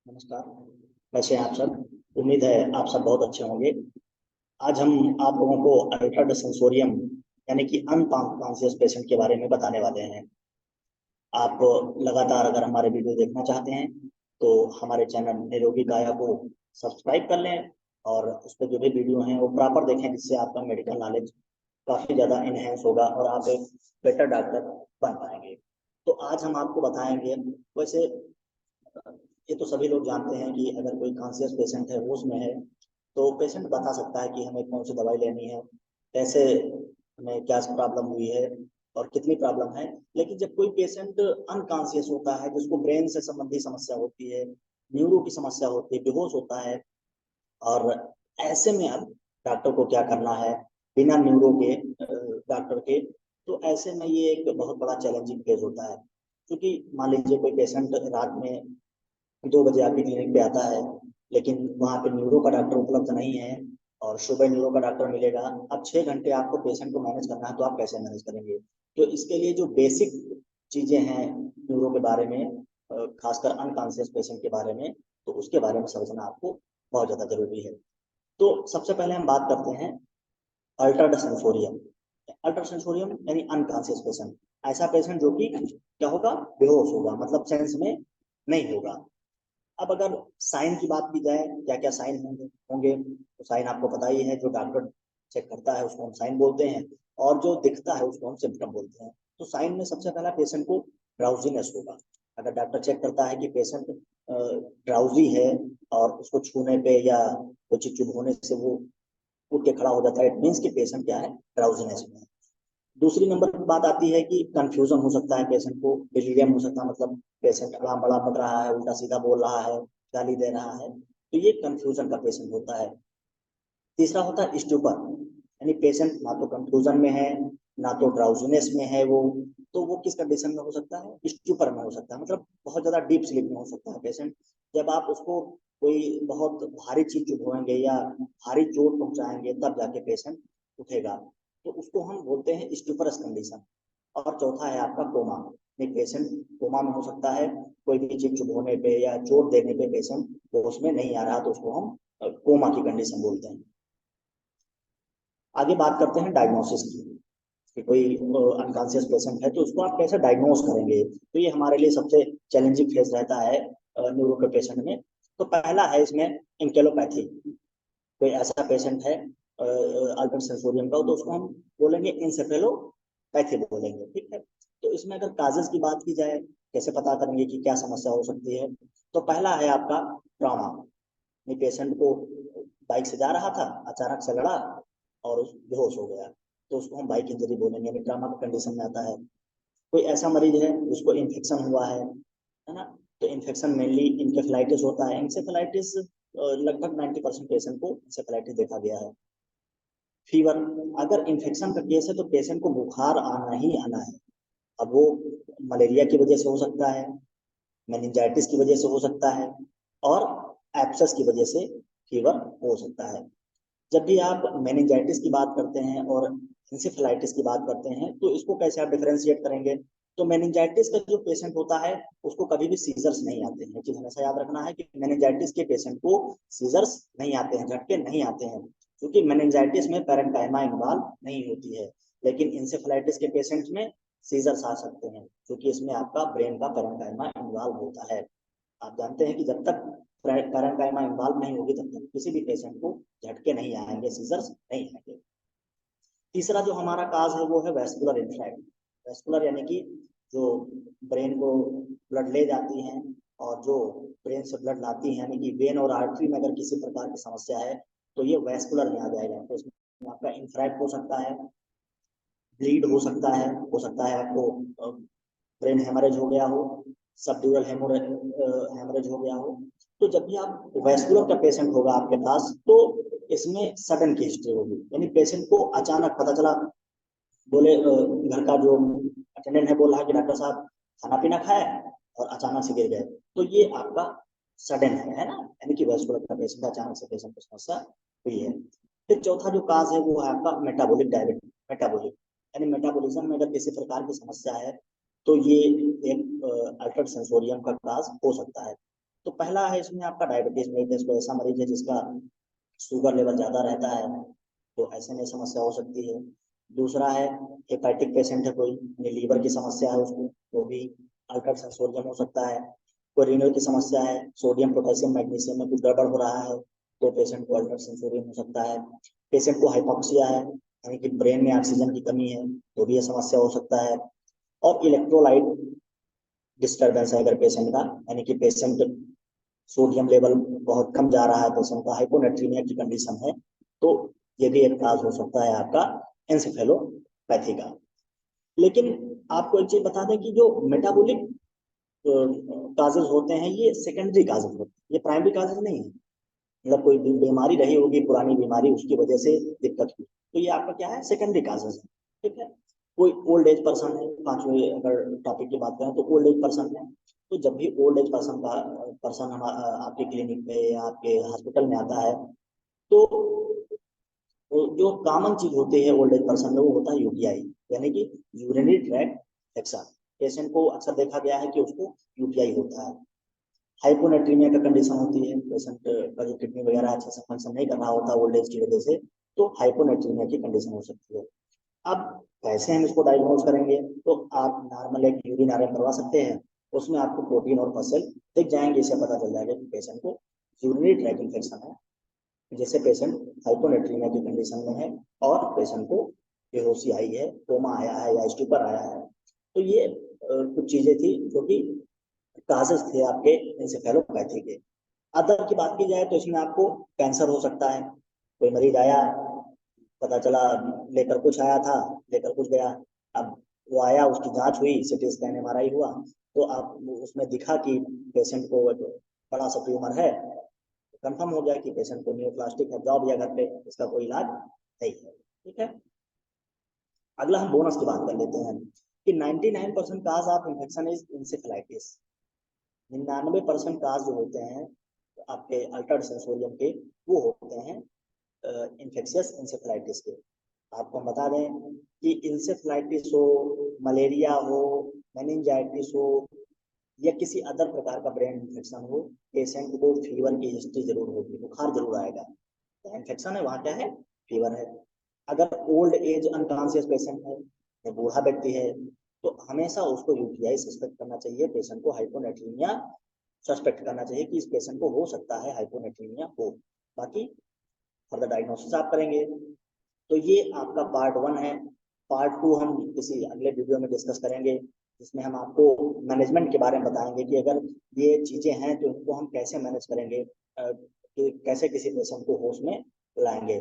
नमस्कार। कैसे हैं आप सब? उम्मीद है आप सब बहुत अच्छे होंगे। आज हम आप लोगों को अल्ट्राड सेंसोरियम यानी कि अनकॉन्शियस पेशेंट के बारे में बताने वाले हैं। आप लगातार अगर हमारे वीडियो देखना चाहते हैं तो हमारे चैनल निरोगी काया को सब्सक्राइब कर लें और उस पर जो भी वीडियो हैं वो प्रॉपर देखें, जिससे आपका मेडिकल नॉलेज काफ़ी ज़्यादा इन्हेंस होगा और आप एक बेटर डॉक्टर बन पाएंगे। तो आज हम आपको बताएंगे। वैसे ये तो सभी लोग जानते हैं कि अगर कोई कॉन्शियस पेशेंट है, होश में है, तो पेशेंट बता सकता है कि हमें कौन सी दवाई लेनी है, कैसे हमें क्या प्रॉब्लम हुई है और कितनी प्रॉब्लम है। लेकिन जब कोई पेशेंट अनकॉन्शियस होता है, जिसको ब्रेन से संबंधी समस्या होती है, न्यूरो की समस्या होती है, बेहोश होता है, और ऐसे में अब डॉक्टर को क्या करना है बिना न्यूरो के डॉक्टर के, तो ऐसे में ये एक बहुत बड़ा चैलेंजिंग फेज होता है। क्योंकि मान लीजिए कोई पेशेंट रात में 2 बजे आपकी क्लिनिक पे आता है, लेकिन वहाँ पे न्यूरो का डॉक्टर उपलब्ध नहीं है और सुबह न्यूरो का डॉक्टर मिलेगा। अब 6 घंटे आपको पेशेंट को मैनेज करना है, तो आप कैसे मैनेज करेंगे? तो इसके लिए जो बेसिक चीजें हैं न्यूरो के बारे में, खासकर अनकॉन्शियस पेशेंट के बारे में, तो उसके बारे में समझना आपको बहुत ज्यादा जरूरी है। तो सबसे पहले हम बात करते हैं अल्ट्राड सेंसोरियम। अल्ट्रा सेंसोरियम यानी अनकॉन्शियस पेशेंट, ऐसा पेशेंट जो कि क्या होगा, बेहोश होगा, मतलब सेंस में नहीं होगा। अब अगर साइन की बात की जाए, क्या क्या साइन होंगे होंगे तो साइन आपको पता ही है। जो डॉक्टर चेक करता है उसको हम साइन बोलते हैं, और जो दिखता है उसको हम सिम्टम बोलते हैं। तो साइन में सबसे पहला पेशेंट को ड्राउजीनेस होगा। अगर डॉक्टर चेक करता है कि पेशेंट ड्राउजी है और उसको छूने पे या कुछ चीज चुभ से वो उठ के खड़ा हो जाता है, इट मीन्स कि पेशेंट क्या है, ड्राउजीनेस में है। दूसरी नंबर की बात आती है कि कंफ्यूजन हो सकता है पेशेंट को, डिलीरियम हो सकता है, मतलब पेशेंट अलाम बड़ा पड़ रहा है, उल्टा सीधा बोल रहा है, गाली दे रहा है, तो ये कंफ्यूजन का पेशेंट होता है। तीसरा होता है स्टूपर, यानी पेशेंट ना तो कंफ्यूजन में है ना तो ड्राउजीनेस में है वो, तो वो किस कंडीशन में हो सकता है, स्टूपर में हो सकता है, मतलब बहुत ज्यादा डीप स्लीप में हो सकता है पेशेंट। जब आप उसको कोई बहुत भारी चीज चुभवाएंगे या भारी चोट पहुंचाएंगे तब जाके पेशेंट उठेगा, तो उसको हम बोलते हैं स्टूपरस कंडीशन। और चौथा है आपका कोमा। एक पेशेंट कोमा में हो सकता है, कोई भी चीज चुभ होने पे या चोट देने पे पेशेंट वो उसमें नहीं आ रहा, तो उसको हम कोमा की कंडीशन बोलते हैं। आगे बात करते हैं डायग्नोसिस की, कि कोई अनकॉन्शियस पेशेंट है तो उसको आप कैसे डायग्नोस करेंगे। तो ये हमारे लिए सबसे चैलेंजिंग फेज रहता है न्यूरो के पेशेंट में। तो पहला है इसमें इंकेलोपैथी। कोई ऐसा पेशेंट है अल्ट्रा सेंसोरियम का, तो उसको हम बोलेंगे इंसेफेलोपैथी बोलेंगे, ठीक है। तो इसमें अगर काजेस की बात की जाए, कैसे पता करेंगे कि क्या समस्या हो सकती है, तो पहला है आपका ट्रॉमा। पेशेंट को बाइक से जा रहा था, अचानक से लड़ा और उस बेहोश हो गया, तो उसको हम बाइक इंजरी बोलेंगे, यानी ट्रॉमा की कंडीशन में आता है। कोई ऐसा मरीज है जिसको इन्फेक्शन हुआ है ना, तो इन्फेक्शन मेनली इंकेफेलाइटिस होता है। इंसेफेलाइटिस लगभग 90% पेशेंट को इंसेफेलाइटिस देखा गया है। फीवर, अगर इन्फेक्शन का केस है तो पेशेंट को बुखार आना ही आना है। अब वो मलेरिया की वजह से हो सकता है, मेनिंजाइटिस की वजह से हो सकता है, और एप्सस की वजह से फीवर हो सकता है। जब भी आप मेनिंजाइटिस की बात करते हैं और इंसेफेलाइटिस की बात करते हैं, तो इसको कैसे आप डिफरेंशिएट करेंगे? तो मेनिंजाइटिस का जो पेशेंट होता है उसको कभी भी सीजर्स नहीं आते हैं। चीज हमेशा याद रखना है कि मेनिंजाइटिस के पेशेंट को सीजर्स नहीं आते हैं, झटके नहीं आते हैं, क्योंकि मेनिंजाइटिस में पैरेंकाइमा इन्वॉल्व नहीं होती है। लेकिन इंसेफेलाइटिस के पेशेंट में सीजर्स आ सकते हैं, क्योंकि इसमें आपका ब्रेन का पैरेंकाइमा इन्वॉल्व होता है। आप जानते हैं कि जब तक पैरेंकाइमा इन्वॉल्व नहीं होगी तब तक किसी भी पेशेंट को झटके नहीं आएंगे, सीजर्स नहीं आएंगे। तीसरा जो हमारा काज है वो है वेस्कुलर इन्फेक्ट। वेस्कुलर यानी कि जो ब्रेन को ब्लड ले जाती हैं, और जो ब्रेन से ब्लड लाती हैं, यानी कि वेन और आर्टरी में अगर किसी प्रकार की समस्या है तो ये वेस्कुलर में आ जाएगा। तो इसमें आपका इन्फ्रैक्ट हो सकता है, ब्लीड हो सकता है आपको ब्रेन हेमरेज हो गया हो, सबड्यूरल हेमरेज हो गया हो। तो जब भी आप वेस्कुलर का पेशेंट होगा आपके पास, तो इसमें सडन की हिस्ट्री होगी, यानी पेशेंट को अचानक पता चला, बोले घर का जो अटेंडेंट है बोल रहा है कि डॉक्टर साहब खाना पीना खाया और अचानक से गिर गए, तो ये आपका सडन है ना, यानी कि वेस्कुलर का पेशेंट अचानक से पेशेंट को समस्या हुई है। फिर चौथा जो काज है वो है आपका मेटाबॉलिक डायबिटीज। मेटाबॉलिक यानी मेटाबॉलिज्म में अगर किसी प्रकार की समस्या है, तो ये एक अल्ट्रा सेंसोरियम का काज हो सकता है। तो पहला है इसमें आपका डायबिटीज मेलिटस, कोई ऐसा मरीज है जिसका शुगर लेवल ज्यादा रहता है, तो ऐसे में समस्या हो सकती है। दूसरा है हेपेटिक पेशेंट है, कोई लीवर की समस्या है उसको, तो भी अल्ट्रा सेंसोरियम हो सकता है। कोई रीनल की समस्या है, सोडियम पोटेशियम मैग्नीशियम में कुछ गड़बड़ हो रहा है, तो पेशेंट को अल्ट्रा सेंसोरियम हो सकता है। पेशेंट को हाइपोक्सिया है, यानी कि ब्रेन में ऑक्सीजन की कमी है, तो भी यह समस्या हो सकता है। और इलेक्ट्रोलाइट डिस्टर्बेंस है अगर पेशेंट का, यानी कि पेशेंट सोडियम लेवल बहुत कम जा रहा है, पेशेंट का हाइपोनेट्रीमिया की कंडीशन है, तो ये भी एक काज हो सकता है आपका एंसेफेलोपैथी का। लेकिन आपको एक चीज बता दें कि जो मेटाबॉलिक काजेज होते हैं ये सेकेंडरी काजेज होते हैं, ये प्राइमरी काजेज नहीं है। मतलब कोई बीमारी रही होगी, पुरानी बीमारी, उसकी वजह से दिक्कत हुई, तो ये आपका क्या है, सेकेंडरी काजेज है। ठीक है। कोई ओल्ड एज पर्सन है, पांचवें अगर टॉपिक की बात करें तो ओल्ड एज पर्सन है, तो जब भी ओल्ड एज पर्सन हम आपके क्लिनिक पे या आपके हॉस्पिटल में आता है, तो जो कॉमन चीज होती है ओल्ड एज पर्सन में, वो होता है यूटीआई, यानी कि यूरिनरी ट्रैक्ट इन्फेक्शन। पेशेंट को अक्सर देखा गया है कि उसको यूटीआई होता है। हाइपोनेट्रीमिया का कंडीशन होती है, पेशेंट का जो किडनी वगैरह अच्छे से फंक्शन नहीं कर रहा होता ओल्ड एज की वजह से, तो हाइपोनेट्रीमिया की कंडीशन हो सकती है। अब कैसे हम इसको डायग्नोज करेंगे, तो आप नॉर्मल एक यूरिन आरएम करवा सकते हैं, उसमें आपको प्रोटीन और मसल दिख जाएंगे, इससे पता चल जाएगा कि पेशेंट को यूरिनरी ट्रैक इन्फेक्शन है, जैसे पेशेंट हाइपोनेट्रीमिया की कंडीशन में है और पेशेंट को बेहोशी आई है, कोमा आया है या स्टूपर आया है। तो ये कुछ चीजें थी जो कि काजेस थे आपके एंसेफेलोपैथी के। अदर की बात की जाए तो इसमें आपको कैंसर हो सकता है। कोई मरीज आया, पता चला लेकर कुछ आया था, लेकर कुछ गया, अब वो आया, उसकी जांच हुई, सिटी स्कैन एमआरआई हुआ, तो आप उसमें दिखा कि पेशेंट को बड़ा सा ट्यूमर है, कंफर्म हो गया कि पेशेंट को न्यूप्लास्टिक है, जॉब या घर पे इसका कोई इलाज नहीं है। ठीक है। अगला हम बोनस की बात कर लेते हैं कि 99% cause of infection is encephalitis. 99% काज जो होते हैं आपके अल्ट्रा सेंसोरियम के, वो होते हैं इन्फेक्शियस इंसेफेलाइटिस के। आपको बता दें कि इंसेफेलाइटिस हो, मलेरिया हो, मेनिंजाइटिस हो, या किसी अदर प्रकार का ब्रेन इन्फेक्शन हो, पेशेंट को फीवर की हिस्ट्री जरूर होगी, बुखार जरूर आएगा। तो इन्फेक्शन है, वहाँ क्या है, फीवर है। अगर ओल्ड एज अनकॉन्शियस पेशेंट है या बूढ़ा व्यक्ति है, तो हमेशा उसको यूटीआई सस्पेक्ट करना चाहिए, पेशेंट को हाइपोनेट्रीमिया सस्पेक्ट करना चाहिए कि इस पेशेंट को हो सकता है हाइपोनेट्रीमिया हो। बाकी फर्दर डायग्नोसिस आप करेंगे। तो ये आपका पार्ट 1 है। पार्ट 2 हम किसी अगले वीडियो में डिस्कस करेंगे, जिसमें हम आपको मैनेजमेंट के बारे में बताएंगे कि अगर ये चीजें हैं तो इनको हम कैसे मैनेज करेंगे, कि कैसे किसी पेशेंट को होश में लाएंगे।